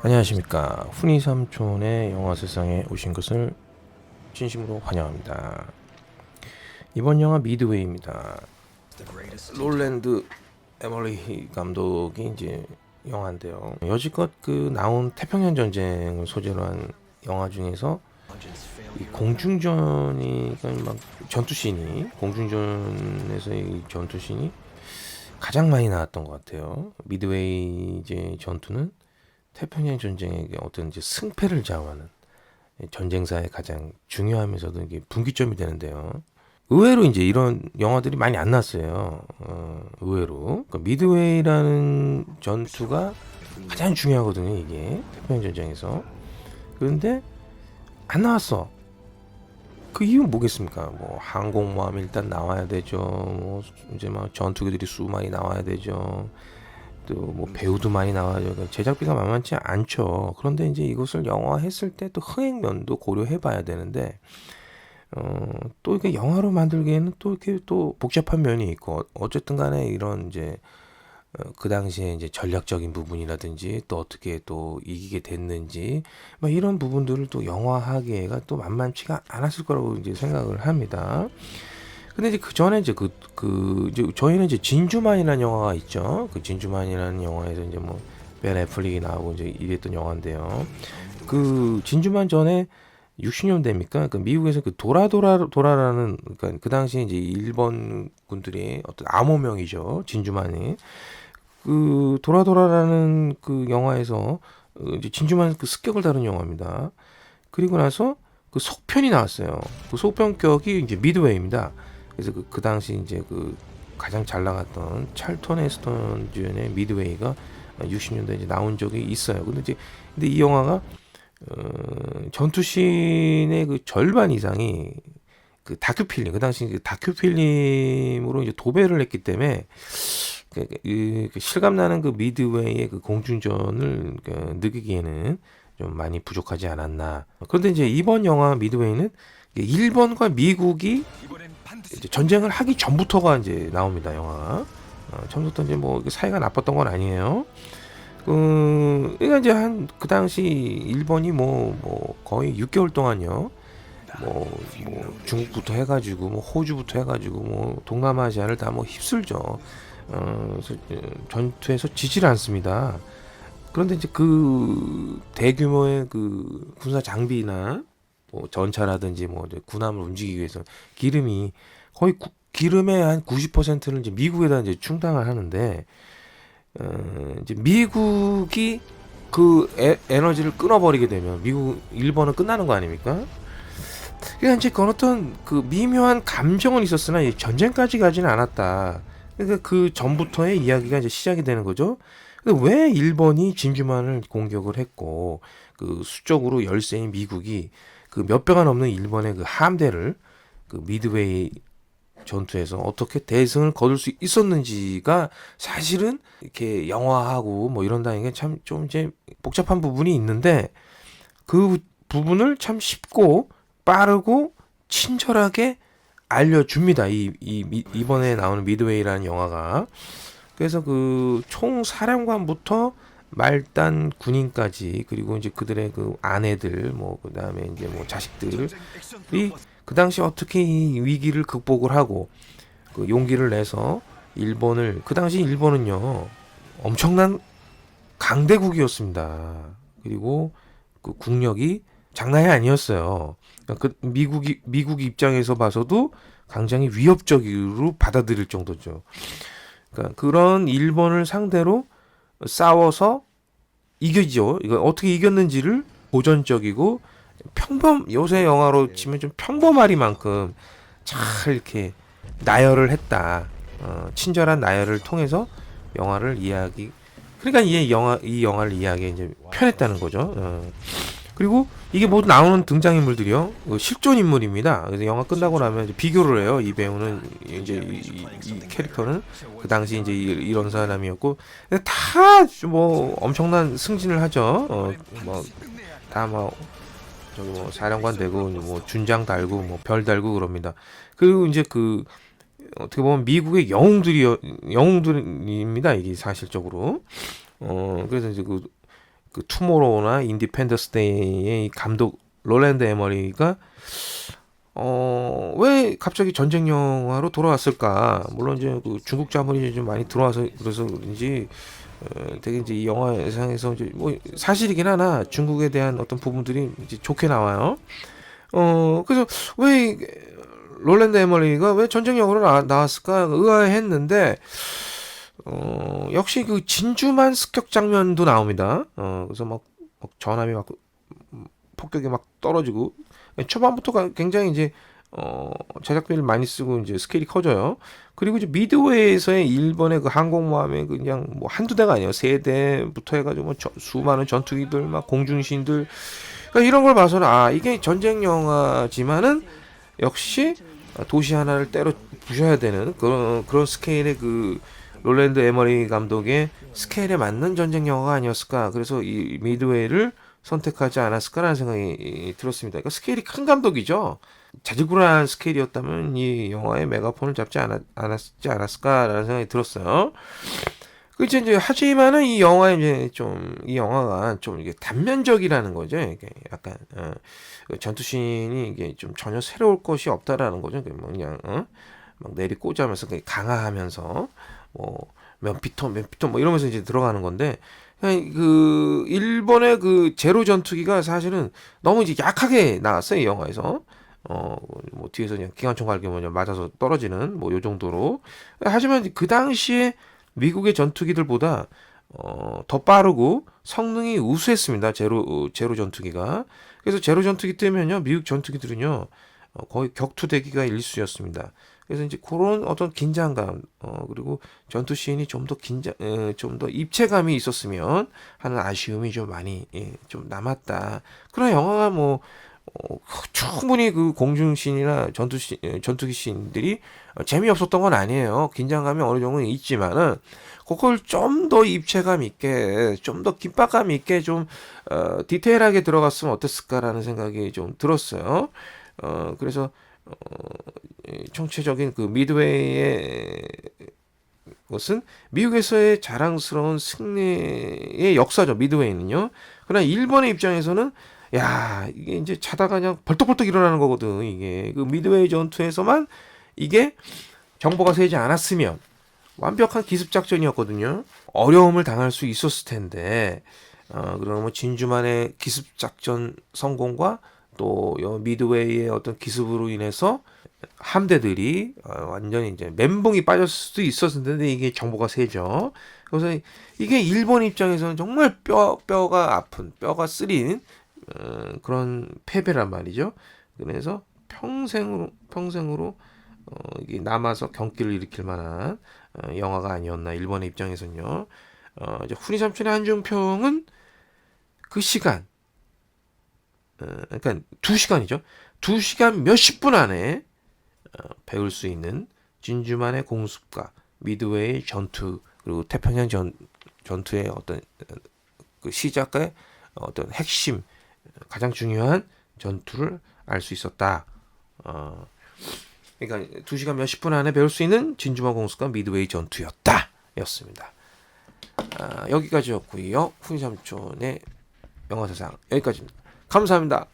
안녕하십니까. 훈이 삼촌의 영화 세상에 오신 것을 진심으로 환영합니다. 이번 영화 미드웨이입니다. 롤랜드 에머리 감독이 이제 영화인데요. 여지껏 그 나온 태평양 전쟁을 소재로 한 영화 중에서 이 공중전이 그러니까 막 전투씬이 공중전에서 이 전투씬이 가장 많이 나왔던 것 같아요. 미드웨이 이제 전투는 태평양 전쟁의 어떤 이제 승패를 좌우하는 전쟁사의 가장 중요하면서도 이게 분기점이 되는데요. 의외로 이제 이런 영화들이 많이 안 났어요. 의외로 그러니까 미드웨이라는 전투가 가장 중요하거든요. 이게 태평양 전쟁에서. 그런데 안 나왔어. 그 이유는 뭐겠습니까? 뭐 항공모함이 일단 나와야 되죠. 뭐 이제 막 전투기들이 수많이 나와야 되죠. 또 뭐 배우도 많이 나와요. 제작비가 만만치 않죠. 그런데 이제 이것을 영화했을 때 또 흥행면도 고려해 봐야 되는데 또 이게 영화로 만들기에는 또 이렇게 또 복잡한 면이 있고 어쨌든 간에 이런 이제 그 당시에 이제 전략적인 부분이라든지 또 어떻게 또 이기게 됐는지 막 이런 부분들을 또 영화하기가 또 만만치가 않았을 거라고 이제 생각을 합니다. 근데 이제 그 전에 이제 이제 저희는 이제 진주만이라는 영화가 있죠. 그 진주만이라는 영화에서 이제 뭐 벤 애플릭이 나오고 이제 이랬던 영화인데요. 그 진주만 전에 60년대입니까? 그 미국에서 그 도라라는 그러니까 그 당시에 이제 일본 군들이 어떤 암호명이죠. 진주만이 그 도라라는 그 영화에서 이제 진주만 그 습격을 다룬 영화입니다. 그리고 나서 그 속편이 나왔어요. 그 속편격이 이제 미드웨이입니다. 그래서 그 당시 이제 그 가장 잘 나갔던 찰턴 헤스턴 주연의 미드웨이가 60년대에 이제 나온 적이 있어요. 근데 이 영화가 전투씬의 그 절반 이상이 그 다큐필름, 그 당시 그 다큐필름으로 이제 도배를 했기 때문에 그 실감나는 그 미드웨이의 그 공중전을 느끼기에는 좀 많이 부족하지 않았나. 그런데 이제 이번 영화 미드웨이는 일본과 미국이 이제 전쟁을 하기 전부터가 이제 나옵니다. 영화가 처음부터 이제 뭐 사이가 나빴던 건 아니에요. 그러니까 이제 한 그 당시 일본이 뭐 거의 6개월 동안요. 뭐 중국부터 해가지고 뭐 호주부터 해가지고 뭐 동남아시아를 다 뭐 휩쓸죠. 그래서 전투에서 지질 않습니다. 그런데 이제 그 대규모의 그 군사 장비나 뭐 전차라든지 뭐 군함을 움직이기 위해서 기름이 거의 기름의 한 90%를 이제 미국에다 이제 충당을 하는데 이제 미국이 그 에너지를 끊어버리게 되면 일본은 끝나는 거 아닙니까? 그러니까 이제 그런 어떤 그 미묘한 감정은 있었으나 전쟁까지 가지는 않았다. 그러니까 그 전부터의 이야기가 이제 시작이 되는 거죠. 근데 왜 일본이 진주만을 공격을 했고 그 수적으로 열세인 미국이 그 몇 배가 넘는 일본의 그 함대를 그 미드웨이 전투에서 어떻게 대승을 거둘 수 있었는지가 사실은 이렇게 영화하고 뭐 이런다는 게 참 좀 이제 복잡한 부분이 있는데 그 부분을 참 쉽고 빠르고 친절하게 알려줍니다. 이번에 나오는 미드웨이라는 영화가. 그래서 그 총 사령관부터 말단 군인까지 그리고 이제 그들의 그 아내들 뭐 그다음에 이제 뭐 자식들이 그 당시 어떻게 이 위기를 극복을 하고 그 용기를 내서 일본을 그 당시 일본은요 엄청난 강대국이었습니다. 그리고 그 국력이 장난이 아니었어요. 그 미국 입장에서 봐서도 굉장히 위협적으로 받아들일 정도죠. 그러니까 그런 일본을 상대로 싸워서 이겨죠. 이거 어떻게 이겼는지를 고전적이고 요새 영화로 치면 좀 평범하리만큼 잘 이렇게 나열을 했다. 친절한 나열을 통해서 영화를 그러니까 이 영화를 이해하기 이제 편했다는 거죠. 그리고 이게 모두 나오는 등장인물들이요 실존 인물입니다. 그래서 영화 끝나고 나면 이제 비교를 해요. 이 배우는 이제 이 캐릭터는 그 당시 이제 이런 사람이었고 다 뭐 엄청난 승진을 하죠. 뭐다뭐 저기 뭐 사령관 되고 뭐 준장 달고 뭐 별 달고 그럽니다. 그리고 이제 그 어떻게 보면 미국의 영웅들입니다. 이게 사실적으로. 그래서 이제 그 투모로우나 인디펜던스 데이의 이 감독 롤랜드 에머리가 왜 갑자기 전쟁 영화로 돌아왔을까? 물론 이제 그 중국 자본이 좀 많이 들어와서 그래서 그런지 되게 이제 이 영화상에서 이제 뭐 사실이긴 하나 중국에 대한 어떤 부분들이 이제 좋게 나와요. 그래서 왜 롤랜드 에머리가 왜 전쟁 영화로 나왔을까 의아해했는데 역시 그 진주만 습격 장면도 나옵니다. 그래서 막 전함이 막 폭격이 막 떨어지고 초반부터가 굉장히 이제 제작비를 많이 쓰고 이제 스케일이 커져요. 그리고 이제 미드웨이에서의 일본의 그 항공모함에 그냥 뭐 한두 대가 아니에요. 세 대부터 해가지고 뭐 수많은 전투기들 막 공중신들 그러니까 이런 걸 봐서는 이게 전쟁 영화지만은 역시 도시 하나를 때려 부셔야 되는 그런 스케일의 그 롤랜드 에머리 감독의 스케일에 맞는 전쟁 영화가 아니었을까. 그래서 이 미드웨이를 선택하지 않았을까라는 생각이 들었습니다. 그러니까 스케일이 큰 감독이죠. 자질구레한 스케일이었다면 이 영화의 메가폰을 잡지 않았지 않았을까라는 생각이 들었어요. 그치 이제 하지만은 이 영화가 좀 이게 단면적이라는 거죠. 이게 약간 전투씬이 이게 좀 전혀 새로울 것이 없다라는 거죠. 그냥 막 내리꽂으면서 강화하면서 뭐 몇 피터 뭐 이러면서 이제 들어가는 건데 그 일본의 그 제로 전투기가 사실은 너무 이제 약하게 나왔어요 이 영화에서. 뭐 뒤에서 그냥 기관총 갈게 뭐냐 맞아서 떨어지는 뭐 요 정도로. 하지만 그 당시에 미국의 전투기들보다 더 빠르고 성능이 우수했습니다. 제로 전투기가. 그래서 제로 전투기 때문에요 미국 전투기들은요 거의 격투대기가 일수였습니다. 그래서 이제 그런 어떤 긴장감 그리고 전투 씬이 좀 더 좀 더 입체감이 있었으면 하는 아쉬움이 좀 많이 좀 남았다. 그런 영화가 뭐 충분히 그 공중씬이나 전투기 씬들이 재미없었던 건 아니에요. 긴장감이 어느 정도는 있지만은 그걸 좀 더 입체감 있게, 좀 더 긴박감 있게 좀 디테일하게 들어갔으면 어땠을까라는 생각이 좀 들었어요. 그래서 총체적인 그 미드웨이의 것은 미국에서의 자랑스러운 승리의 역사죠. 미드웨이는요. 그러나 일본의 입장에서는 야 이게 이제 자다가 그냥 벌떡벌떡 일어나는 거거든. 이게 그 미드웨이 전투에서만 이게 정보가 새지 않았으면 완벽한 기습 작전이었거든요. 어려움을 당할 수 있었을 텐데 그러면 진주만의 기습 작전 성공과 또 미드웨이의 어떤 기습으로 인해서 함대들이 완전히 이제 멘붕이 빠졌을 수도 있었을 텐데 이게 정보가 세죠. 그래서 이게 일본 입장에서는 정말 뼈가 아픈, 뼈가 쓰린 그런 패배란 말이죠. 그래서 평생으로 이게 남아서 경기를 일으킬 만한 영화가 아니었나 일본의 입장에서는요. 이제 훈이 삼촌의 한중평은 그 시간, 그러니까 2시간이죠. 2시간 몇십 분 안에 배울 수 있는 진주만의 공습과 미드웨이 전투 그리고 태평양 전투의 어떤 그 시작의 어떤 핵심 가장 중요한 전투를 알 수 있었다. 그러니까 2시간 몇십 분 안에 배울 수 있는 진주만 공습과 미드웨이 전투였다. 였습니다. 여기까지였고요. 훈이 삼촌의 영화 세상 여기까지입니다. 감사합니다.